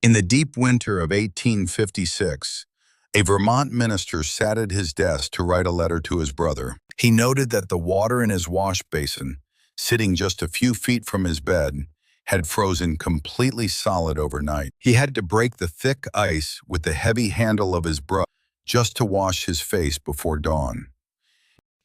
In the deep winter of 1856, a Vermont minister sat at his desk to write a letter to his brother. He noted that the water in his wash basin, sitting just a few feet from his bed, had frozen completely solid overnight. He had to break the thick ice with the heavy handle of his brush just to wash his face before dawn.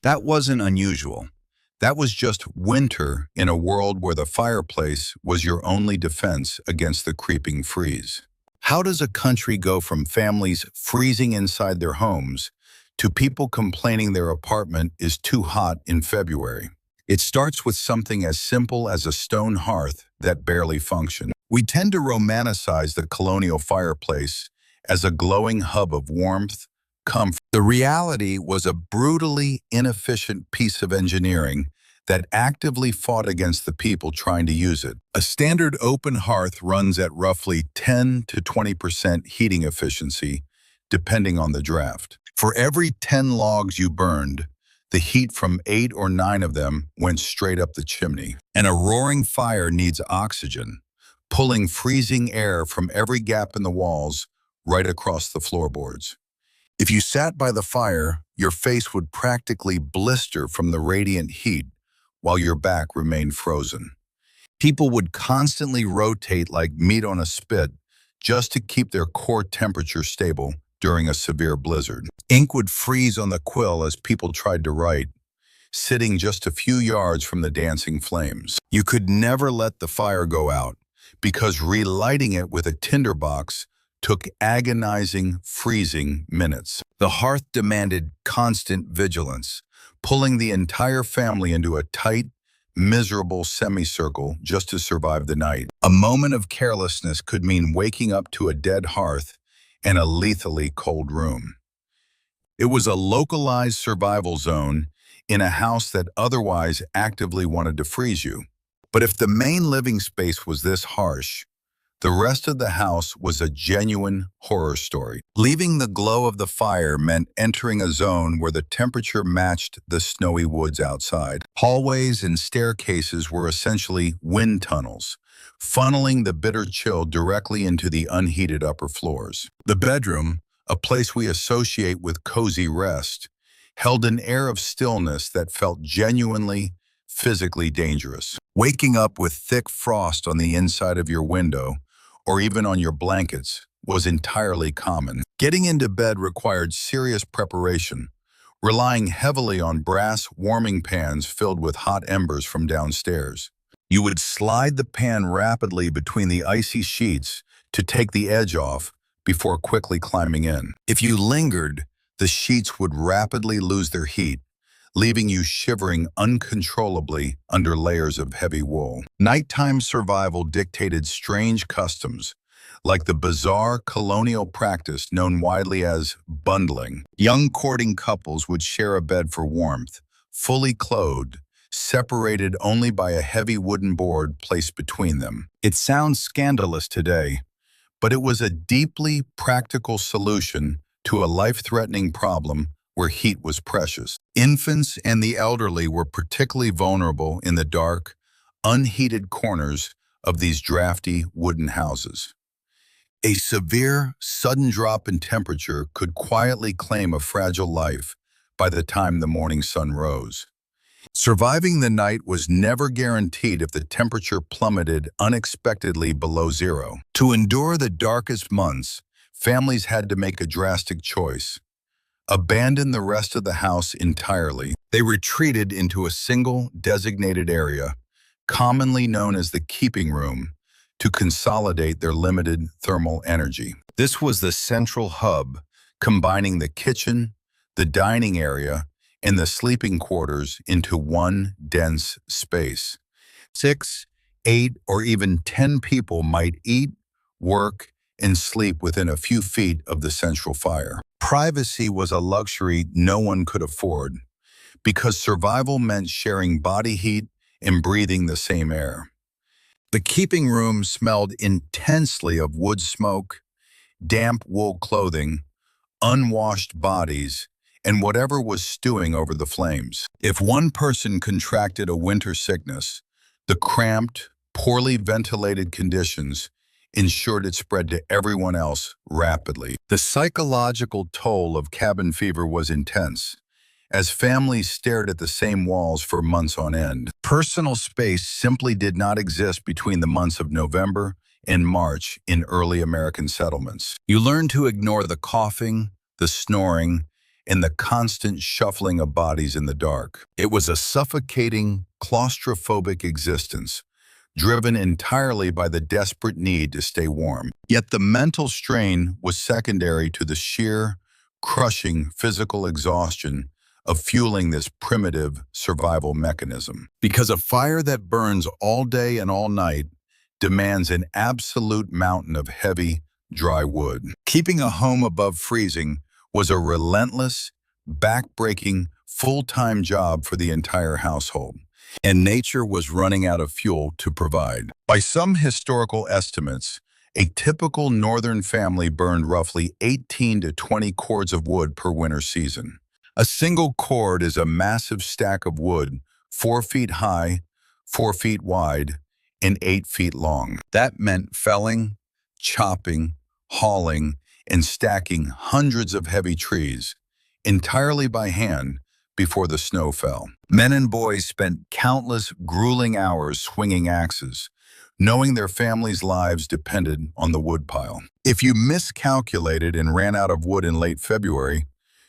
That wasn't unusual. That was just winter in a world where the fireplace was your only defense against the creeping freeze. How does a country go from families freezing inside their homes to people complaining their apartment is too hot in February? It starts with something as simple as a stone hearth that barely functions. We tend to romanticize the colonial fireplace as a glowing hub of warmth, comfort. The reality was a brutally inefficient piece of engineering that actively fought against the people trying to use it. A standard open hearth runs at roughly 10 to 20% heating efficiency, depending on the draft. For every 10 logs you burned, the heat from 8 or 9 of them went straight up the chimney. And a roaring fire needs oxygen, pulling freezing air from every gap in the walls right across the floorboards. If you sat by the fire, your face would practically blister from the radiant heat while your back remained frozen. People would constantly rotate like meat on a spit just to keep their core temperature stable during a severe blizzard. Ink would freeze on the quill as people tried to write, sitting just a few yards from the dancing flames. You could never let the fire go out because relighting it with a tinderbox took agonizing, freezing minutes. The hearth demanded constant vigilance, pulling the entire family into a tight, miserable semicircle just to survive the night. A moment of carelessness could mean waking up to a dead hearth and a lethally cold room. It was a localized survival zone in a house that otherwise actively wanted to freeze you. But if the main living space was this harsh, the rest of the house was a genuine horror story. Leaving the glow of the fire meant entering a zone where the temperature matched the snowy woods outside. Hallways and staircases were essentially wind tunnels, funneling the bitter chill directly into the unheated upper floors. The bedroom, a place we associate with cozy rest, held an air of stillness that felt genuinely, physically dangerous. Waking up with thick frost on the inside of your window, or even on your blankets, was entirely common. Getting into bed required serious preparation, relying heavily on brass warming pans filled with hot embers from downstairs. You would slide the pan rapidly between the icy sheets to take the edge off before quickly climbing in. If you lingered, the sheets would rapidly lose their heat, leaving you shivering uncontrollably under layers of heavy wool. Nighttime survival dictated strange customs, like the bizarre colonial practice known widely as bundling. Young courting couples would share a bed for warmth, fully clothed, separated only by a heavy wooden board placed between them. It sounds scandalous today, but it was a deeply practical solution to a life-threatening problem where heat was precious. Infants and the elderly were particularly vulnerable in the dark, unheated corners of these drafty wooden houses. A severe, sudden drop in temperature could quietly claim a fragile life by the time the morning sun rose. Surviving the night was never guaranteed if the temperature plummeted unexpectedly below zero. To endure the darkest months, families had to make a drastic choice: abandon the rest of the house entirely. They retreated into a single designated area, commonly known as the keeping room, to consolidate their limited thermal energy. This was the central hub, combining the kitchen, the dining area, and the sleeping quarters into one dense space. 6, 8, or even 10 people might eat, work, and sleep within a few feet of the central fire. Privacy was a luxury no one could afford, because survival meant sharing body heat and breathing the same air. The keeping room smelled intensely of wood smoke, damp wool clothing, unwashed bodies, and whatever was stewing over the flames. If one person contracted a winter sickness, the cramped, poorly ventilated conditions ensured it spread to everyone else rapidly. The psychological toll of cabin fever was intense, as families stared at the same walls for months on end. Personal space simply did not exist between the months of November and March in early American settlements. You learned to ignore the coughing, the snoring, and the constant shuffling of bodies in the dark. It was a suffocating, claustrophobic existence, driven entirely by the desperate need to stay warm. Yet the mental strain was secondary to the sheer, crushing physical exhaustion of fueling this primitive survival mechanism. Because a fire that burns all day and all night demands an absolute mountain of heavy, dry wood. Keeping a home above freezing was a relentless, backbreaking, full-time job for the entire household, and nature was running out of fuel to provide. By some historical estimates, a typical northern family burned roughly 18 to 20 cords of wood per winter season. A single cord is a massive stack of wood, 4 feet high, 4 feet wide, and 8 feet long. That meant felling, chopping, hauling, and stacking hundreds of heavy trees, entirely by hand, before the snow fell. Men and boys spent countless grueling hours swinging axes, knowing their families' lives depended on the woodpile. If you miscalculated and ran out of wood in late February,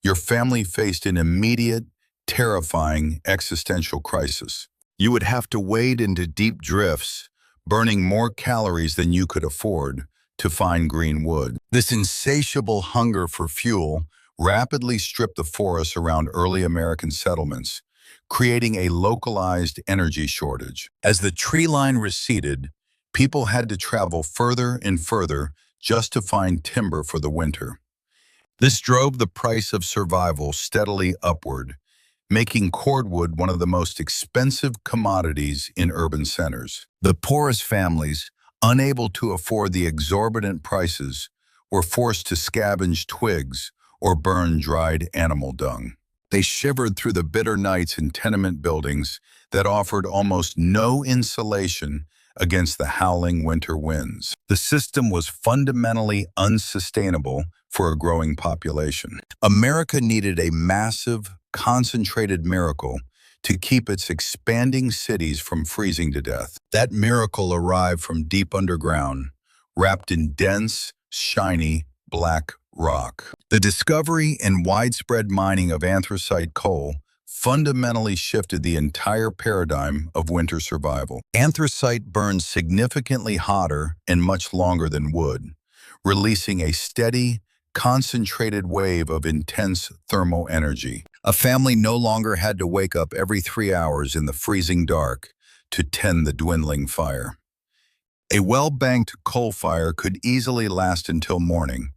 your family faced an immediate, terrifying existential crisis. You would have to wade into deep drifts, burning more calories than you could afford, to find green wood. This insatiable hunger for fuel rapidly stripped the forests around early American settlements, creating a localized energy shortage. As the tree line receded, people had to travel further and further just to find timber for the winter. This drove the price of survival steadily upward, making cordwood one of the most expensive commodities in urban centers. The poorest families, unable to afford the exorbitant prices, were forced to scavenge twigs or burn dried animal dung. They shivered through the bitter nights in tenement buildings that offered almost no insulation against the howling winter winds. The system was fundamentally unsustainable for a growing population. America needed a massive, concentrated miracle to keep its expanding cities from freezing to death. That miracle arrived from deep underground, wrapped in dense, shiny, black rock. The discovery and widespread mining of anthracite coal fundamentally shifted the entire paradigm of winter survival. Anthracite burns significantly hotter and much longer than wood, releasing a steady, concentrated wave of intense thermal energy. A family no longer had to wake up every 3 hours in the freezing dark to tend the dwindling fire. A well-banked coal fire could easily last until morning,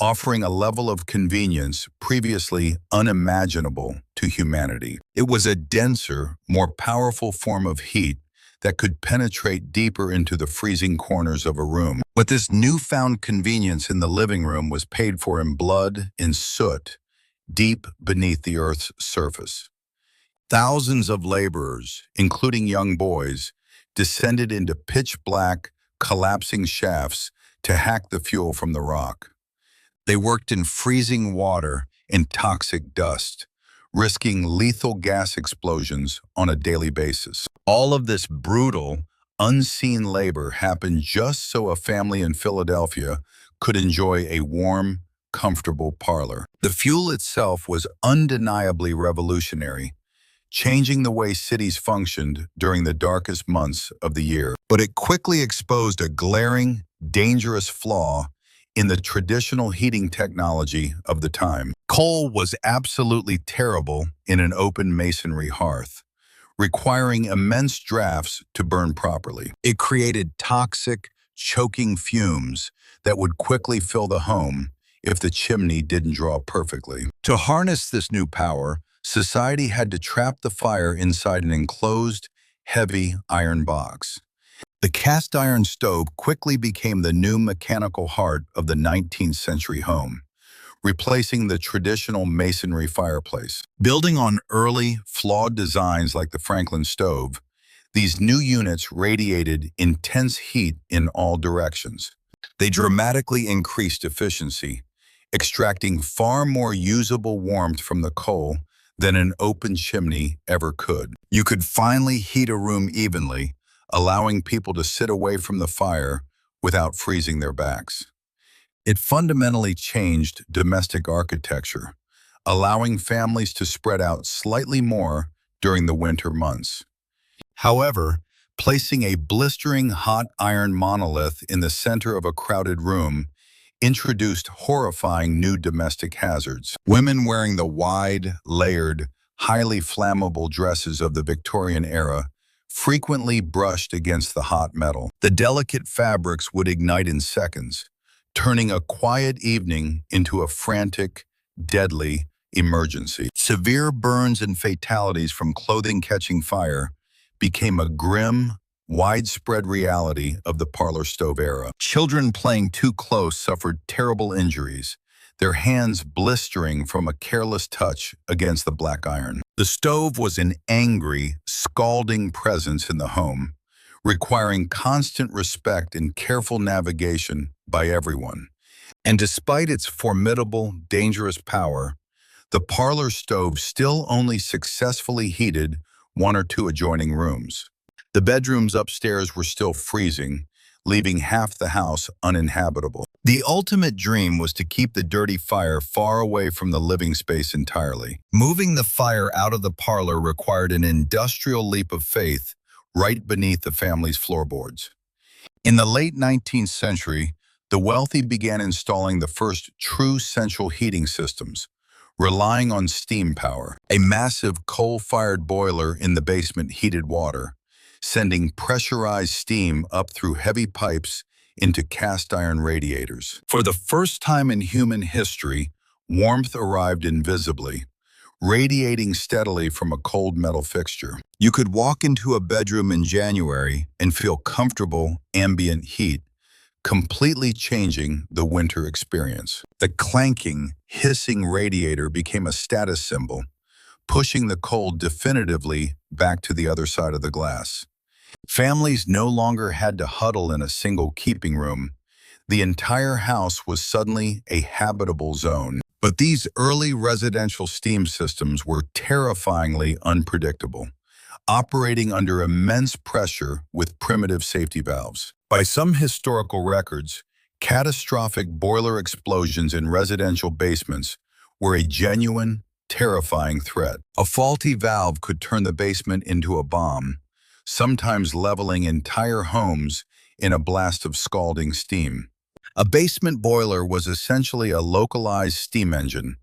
offering a level of convenience previously unimaginable to humanity. It was a denser, more powerful form of heat that could penetrate deeper into the freezing corners of a room. But this newfound convenience in the living room was paid for in blood and soot deep beneath the Earth's surface. Thousands of laborers, including young boys, descended into pitch-black, collapsing shafts to hack the fuel from the rock. They worked in freezing water and toxic dust, risking lethal gas explosions on a daily basis. All of this brutal, unseen labor happened just so a family in Philadelphia could enjoy a warm, comfortable parlor. The fuel itself was undeniably revolutionary, changing the way cities functioned during the darkest months of the year. But it quickly exposed a glaring, dangerous flaw in the traditional heating technology of the time. Coal was absolutely terrible in an open masonry hearth, requiring immense drafts to burn properly. It created toxic, choking fumes that would quickly fill the home if the chimney didn't draw perfectly. To harness this new power, society had to trap the fire inside an enclosed, heavy iron box. The cast iron stove quickly became the new mechanical heart of the 19th century home, replacing the traditional masonry fireplace. Building on early, flawed designs like the Franklin stove, these new units radiated intense heat in all directions. They dramatically increased efficiency, extracting far more usable warmth from the coal than an open chimney ever could. You could finally heat a room evenly, allowing people to sit away from the fire without freezing their backs. It fundamentally changed domestic architecture, allowing families to spread out slightly more during the winter months. However, placing a blistering hot iron monolith in the center of a crowded room introduced horrifying new domestic hazards. Women wearing the wide, layered, highly flammable dresses of the Victorian era frequently brushed against the hot metal. The delicate fabrics would ignite in seconds, turning a quiet evening into a frantic, deadly emergency. Severe burns and fatalities from clothing catching fire became a grim, widespread reality of the parlor stove era. Children playing too close suffered terrible injuries, their hands blistering from a careless touch against the black iron. The stove was an angry, scalding presence in the home, requiring constant respect and careful navigation by everyone. And despite its formidable, dangerous power, the parlor stove still only successfully heated one or two adjoining rooms. The bedrooms upstairs were still freezing, leaving half the house uninhabitable. The ultimate dream was to keep the dirty fire far away from the living space entirely. Moving the fire out of the parlor required an industrial leap of faith right beneath the family's floorboards. In the late 19th century, the wealthy began installing the first true central heating systems, relying on steam power. A massive coal-fired boiler in the basement heated water, sending pressurized steam up through heavy pipes into cast iron radiators. For the first time in human history, warmth arrived invisibly, radiating steadily from a cold metal fixture. You could walk into a bedroom in January and feel comfortable ambient heat, completely changing the winter experience. The clanking, hissing radiator became a status symbol, pushing the cold definitively back to the other side of the glass. Families no longer had to huddle in a single keeping room. The entire house was suddenly a habitable zone. But these early residential steam systems were terrifyingly unpredictable, operating under immense pressure with primitive safety valves. By some historical records, catastrophic boiler explosions in residential basements were a genuine, terrifying threat. A faulty valve could turn the basement into a bomb, sometimes leveling entire homes in a blast of scalding steam. A basement boiler was essentially a localized steam engine,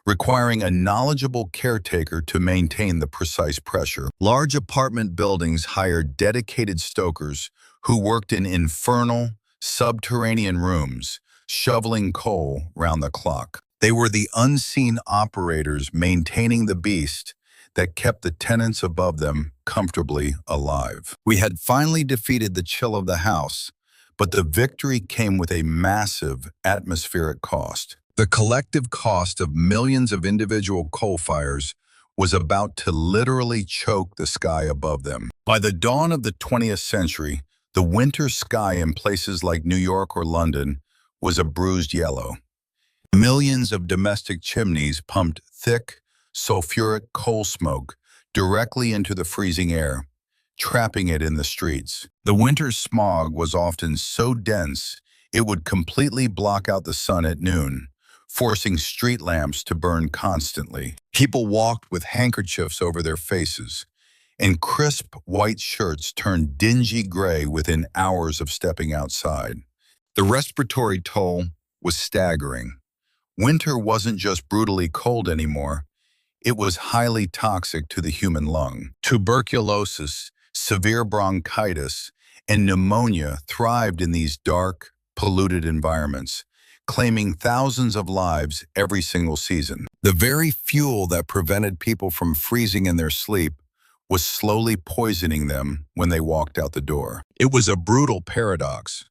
requiring a knowledgeable caretaker to maintain the precise pressure. Large apartment buildings hired dedicated stokers who worked in infernal, subterranean rooms, shoveling coal round the clock. They were the unseen operators maintaining the beast that kept the tenants above them comfortably alive. We had finally defeated the chill of the house, but the victory came with a massive atmospheric cost. The collective cost of millions of individual coal fires was about to literally choke the sky above them. By the dawn of the 20th century, the winter sky in places like New York or London was a bruised yellow. Millions of domestic chimneys pumped thick, sulfuric coal smoke directly into the freezing air, trapping it in the streets. The winter smog was often so dense it would completely block out the sun at noon, forcing street lamps to burn constantly. People walked with handkerchiefs over their faces, and crisp white shirts turned dingy gray within hours of stepping outside. The respiratory toll was staggering. Winter wasn't just brutally cold anymore, it was highly toxic to the human lung. Tuberculosis, severe bronchitis, and pneumonia thrived in these dark, polluted environments, claiming thousands of lives every single season. The very fuel that prevented people from freezing in their sleep was slowly poisoning them when they walked out the door. It was a brutal paradox.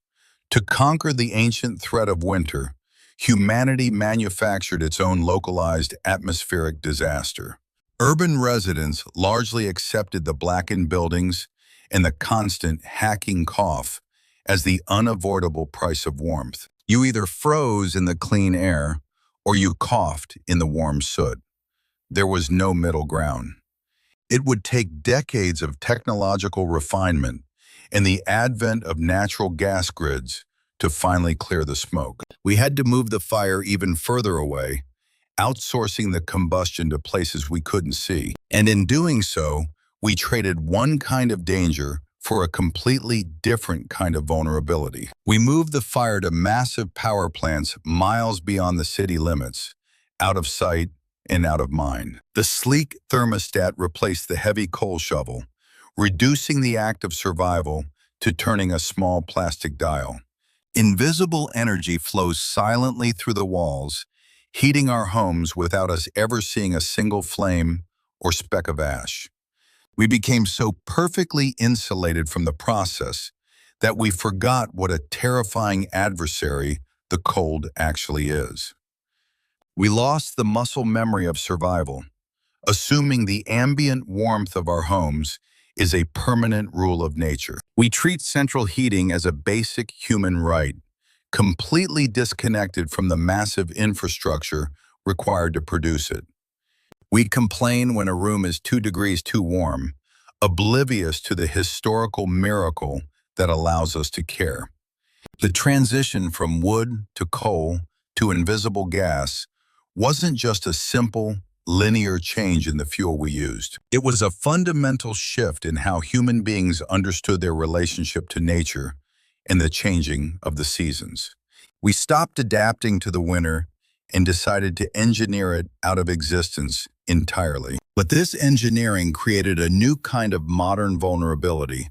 To conquer the ancient threat of winter, humanity manufactured its own localized atmospheric disaster. Urban residents largely accepted the blackened buildings and the constant hacking cough as the unavoidable price of warmth. You either froze in the clean air or you coughed in the warm soot. There was no middle ground. It would take decades of technological refinement and the advent of natural gas grids to finally clear the smoke. We had to move the fire even further away, outsourcing the combustion to places we couldn't see. And in doing so, we traded one kind of danger for a completely different kind of vulnerability. We moved the fire to massive power plants miles beyond the city limits, out of sight and out of mind. The sleek thermostat replaced the heavy coal shovel, reducing the act of survival to turning a small plastic dial. Invisible energy flows silently through the walls, heating our homes without us ever seeing a single flame or speck of ash. We became so perfectly insulated from the process that we forgot what a terrifying adversary the cold actually is. We lost the muscle memory of survival, assuming the ambient warmth of our homes is a permanent rule of nature. We treat central heating as a basic human right, completely disconnected from the massive infrastructure required to produce it. We complain when a room is 2 degrees too warm, oblivious to the historical miracle that allows us to care. The transition from wood to coal to invisible gas wasn't just a simple, linear change in the fuel we used. It was a fundamental shift in how human beings understood their relationship to nature and the changing of the seasons. We stopped adapting to the winter and decided to engineer it out of existence entirely. But this engineering created a new kind of modern vulnerability,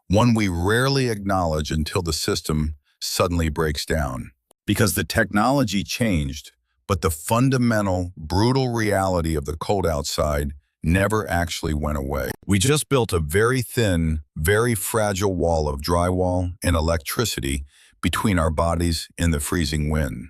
one we rarely acknowledge until the system suddenly breaks down. Because the technology changed, but the fundamental, brutal reality of the cold outside never actually went away. We just built a very thin, very fragile wall of drywall and electricity between our bodies and the freezing wind.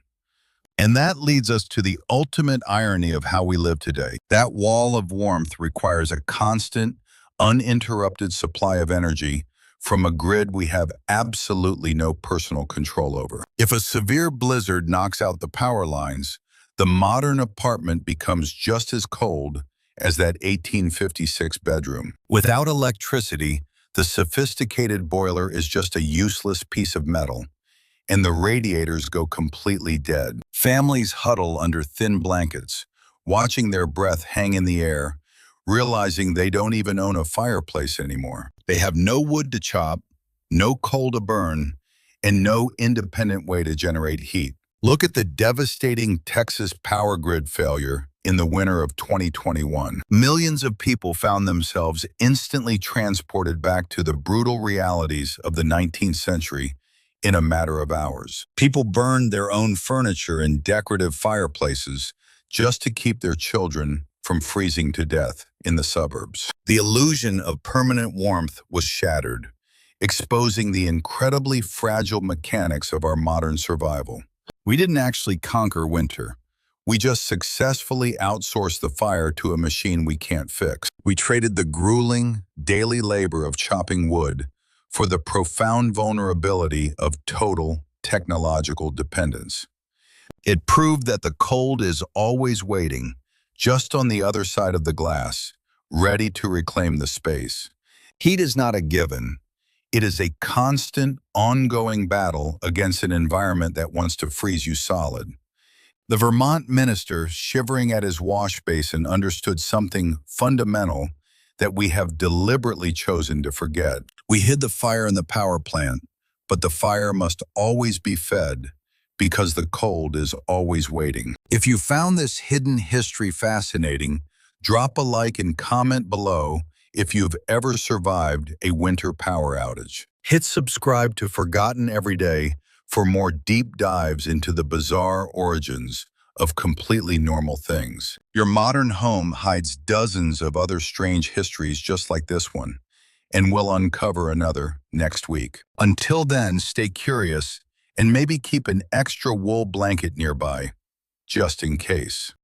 And that leads us to the ultimate irony of how we live today. That wall of warmth requires a constant, uninterrupted supply of energy from a grid we have absolutely no personal control over. If a severe blizzard knocks out the power lines, the modern apartment becomes just as cold as that 1856 bedroom. Without electricity, the sophisticated boiler is just a useless piece of metal, and the radiators go completely dead. Families huddle under thin blankets, watching their breath hang in the air, realizing they don't even own a fireplace anymore. They have no wood to chop, no coal to burn, and no independent way to generate heat. Look at the devastating Texas power grid failure in the winter of 2021. Millions of people found themselves instantly transported back to the brutal realities of the 19th century in a matter of hours. People burned their own furniture in decorative fireplaces just to keep their children from freezing to death in the suburbs. The illusion of permanent warmth was shattered, exposing the incredibly fragile mechanics of our modern survival. We didn't actually conquer winter. We just successfully outsourced the fire to a machine we can't fix. We traded the grueling, daily labor of chopping wood for the profound vulnerability of total technological dependence. It proved that the cold is always waiting, just on the other side of the glass, ready to reclaim the space. Heat is not a given. It is a constant, ongoing battle against an environment that wants to freeze you solid. The Vermont minister, shivering at his wash basin, understood something fundamental that we have deliberately chosen to forget. We hid the fire in the power plant, but the fire must always be fed because the cold is always waiting. If you found this hidden history fascinating, drop a like and comment below if you've ever survived a winter power outage. Hit subscribe to Forgotten Everyday for more deep dives into the bizarre origins of completely normal things. Your modern home hides dozens of other strange histories just like this one, and we'll uncover another next week. Until then, stay curious and maybe keep an extra wool blanket nearby, just in case.